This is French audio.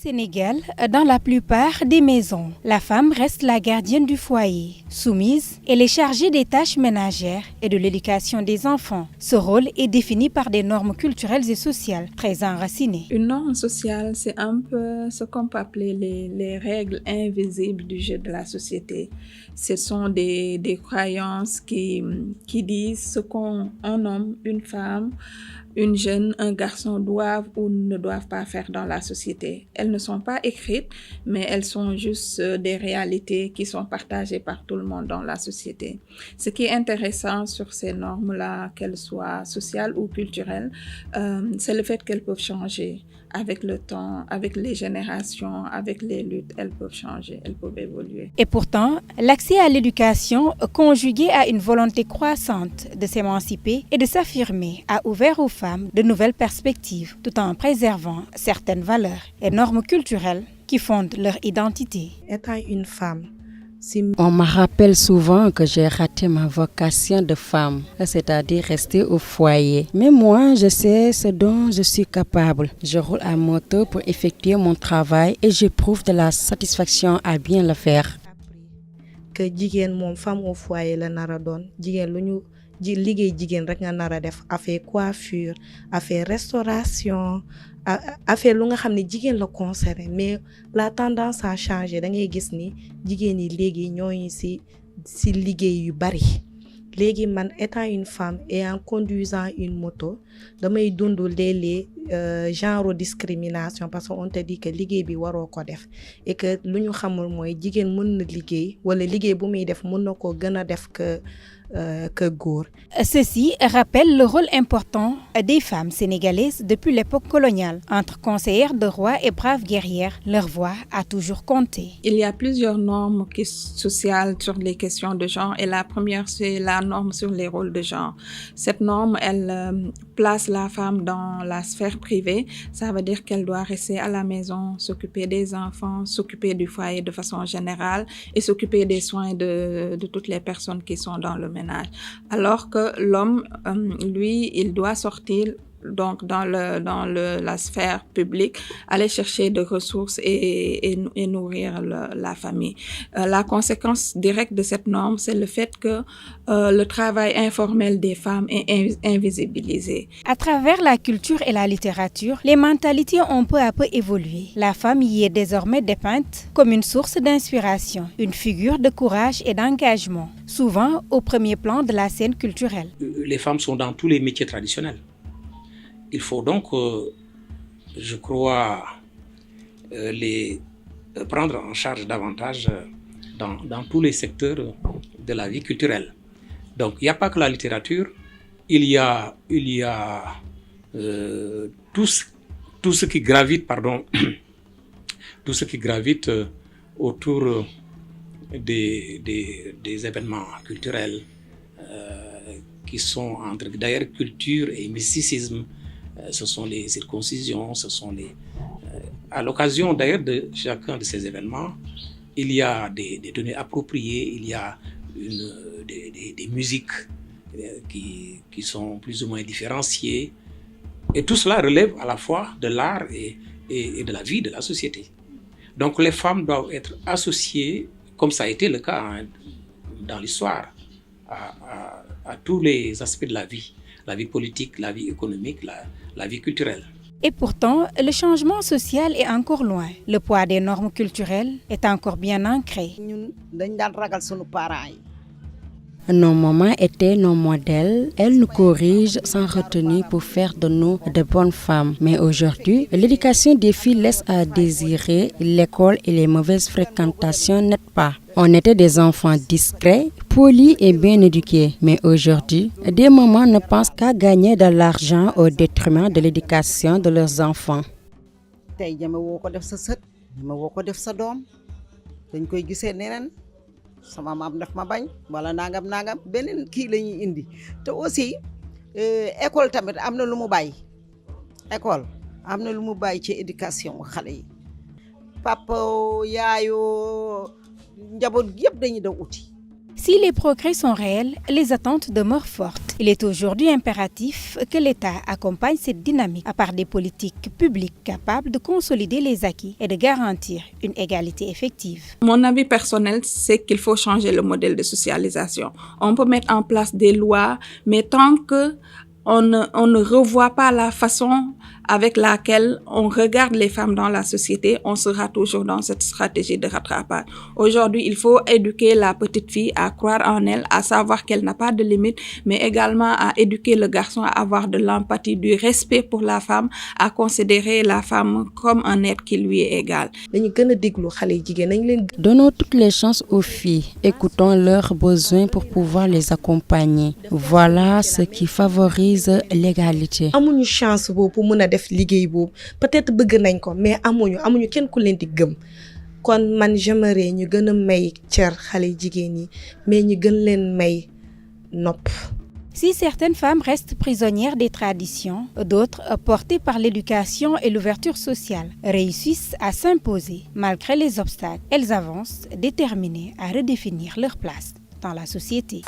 Sénégal, dans la plupart des maisons, la femme reste la gardienne du foyer. Soumise, elle est chargée des tâches ménagères et de l'éducation des enfants. Ce rôle est défini par des normes culturelles et sociales très enracinées. Une norme sociale, c'est un peu ce qu'on peut appeler les règles invisibles du jeu de la société. Ce sont des croyances qui disent ce qu'un homme, une femme, une jeune, un garçon doivent ou ne doivent pas faire dans la société. Elles ne sont pas écrites, mais elles sont juste des réalités qui sont partagées par tout le monde dans la société. Ce qui est intéressant sur ces normes-là, qu'elles soient sociales ou culturelles, c'est le fait qu'elles peuvent changer avec le temps, avec les générations, avec les luttes. Elles peuvent changer, elles peuvent évoluer. Et pourtant, l'accès à l'éducation, conjugué à une volonté croissante de s'émanciper et de s'affirmer, a ouvert aux femmes de nouvelles perspectives, tout en préservant certaines valeurs et normes culturelles qui fondent leur identité. Étant une femme, on me rappelle souvent que j'ai raté ma vocation de femme, c'est-à-dire rester au foyer. Mais moi, je sais ce dont je suis capable. Je roule à moto pour effectuer mon travail et j'éprouve de la satisfaction à bien le faire. Que jigéen moom femme au foyer la nara doon jigéen lu ñu liggéey jigéen rek nga nara def affaire coiffure, affaire restauration, affaire lu nga xam ne jigéen la concerné, mais la tendance a changé. Da ngay gis ni jigéen yi léegi ñooy si liggéey yu bari. Léegi man étant une femme et en conduisant une moto damay dund léeg-léeg genre discrimination parce qu'on te dit que liggéey bi waroo ko def et que lu ñu xamul mooy jigéen mën na liggéey wala liggéey bu muy def mën na ko gën a def que góor. Ceci rappelle le rôle important des femmes sénégalaises depuis l'époque coloniale. Entre conseillères de rois et braves guerrières, leur voix a toujours compté. Il y a plusieurs normes sociales sur les questions de genre et la première, c'est la norme sur les rôles de genre. Cette norme, elle place la femme dans la sphère privée. Ça veut dire qu'elle doit rester à la maison, s'occuper des enfants, s'occuper du foyer de façon générale et s'occuper des soins de toutes les personnes qui sont dans le ménage. Alors que l'homme, lui, il doit sortir donc dans la sphère publique, aller chercher des ressources et nourrir la famille. La conséquence directe de cette norme, c'est le fait que le travail informel des femmes est invisibilisé. À travers la culture et la littérature, les mentalités ont peu à peu évolué. La femme y est désormais dépeinte comme une source d'inspiration, une figure de courage et d'engagement, souvent au premier plan de la scène culturelle. Les femmes sont dans tous les métiers traditionnels. Il faut donc, je crois, les prendre en charge davantage dans tous les secteurs de la vie culturelle. Donc, il n'y a pas que la littérature, il y a tout ce qui gravite, tout ce qui gravite autour des événements culturels qui sont entre d'ailleurs culture et mysticisme. Ce sont les circoncisions, ce sont à l'occasion d'ailleurs de chacun de ces événements, il y a des tenues appropriées, il y a des musiques qui sont plus ou moins différenciées. Et tout cela relève à la fois de l'art et de la vie de la société. Donc les femmes doivent être associées, comme ça a été le cas dans l'histoire, à tous les aspects de la vie politique, la vie économique, la vie culturelle. Et pourtant, le changement social est encore loin. Le poids des normes culturelles est encore bien ancré. Nos mamans étaient nos modèles. Elles nous corrigent sans retenue pour faire de nous de bonnes femmes. Mais aujourd'hui, l'éducation des filles laisse à désirer. L'école et les mauvaises fréquentations n'aident pas. On était des enfants discrets, polis et bien éduqués. Mais aujourd'hui, des mamans ne pensent qu'à gagner de l'argent au détriment de l'éducation de leurs enfants. Sama maam daf ma bañ wala nangam beneen kii la ñuy indi te aussi école tamit am na lu mu bàyyi école am na lu mu bàyyi ci éducation xale yi papa yaayoo njaboot yëpp dañuy daw uti. Si les progrès sont réels, les attentes demeurent fortes. Il est aujourd'hui impératif que l'État accompagne cette dynamique par des politiques publiques capables de consolider les acquis et de garantir une égalité effective. Mon avis personnel, c'est qu'il faut changer le modèle de socialisation. On peut mettre en place des lois, mais tant que on ne revoit pas la façon avec laquelle on regarde les femmes dans la société, on sera toujours dans cette stratégie de rattrapage. Aujourd'hui, il faut éduquer la petite fille à croire en elle, à savoir qu'elle n'a pas de limite, mais également à éduquer le garçon à avoir de l'empathie, du respect pour la femme, à considérer la femme comme un être qui lui est égal. Donnons toutes les chances aux filles, écoutons leurs besoins pour pouvoir les accompagner. Voilà ce qui favorise l'égalité. Amuñu chance boobu pour mën a def liggéey boobu peut-être bëgg nañ ko mais amuñu kenn ku leen di gëm kon man j'aimerais ñu gën a may cër xale jigéen yi mais ñu gën leen may nopp. Si certaines femmes restent prisonnières des traditions, d'autres, portées par l'éducation et l'ouverture sociale, réussissent à s'imposer malgré les obstacles. Elles avancent déterminées à redéfinir leur place dans la société.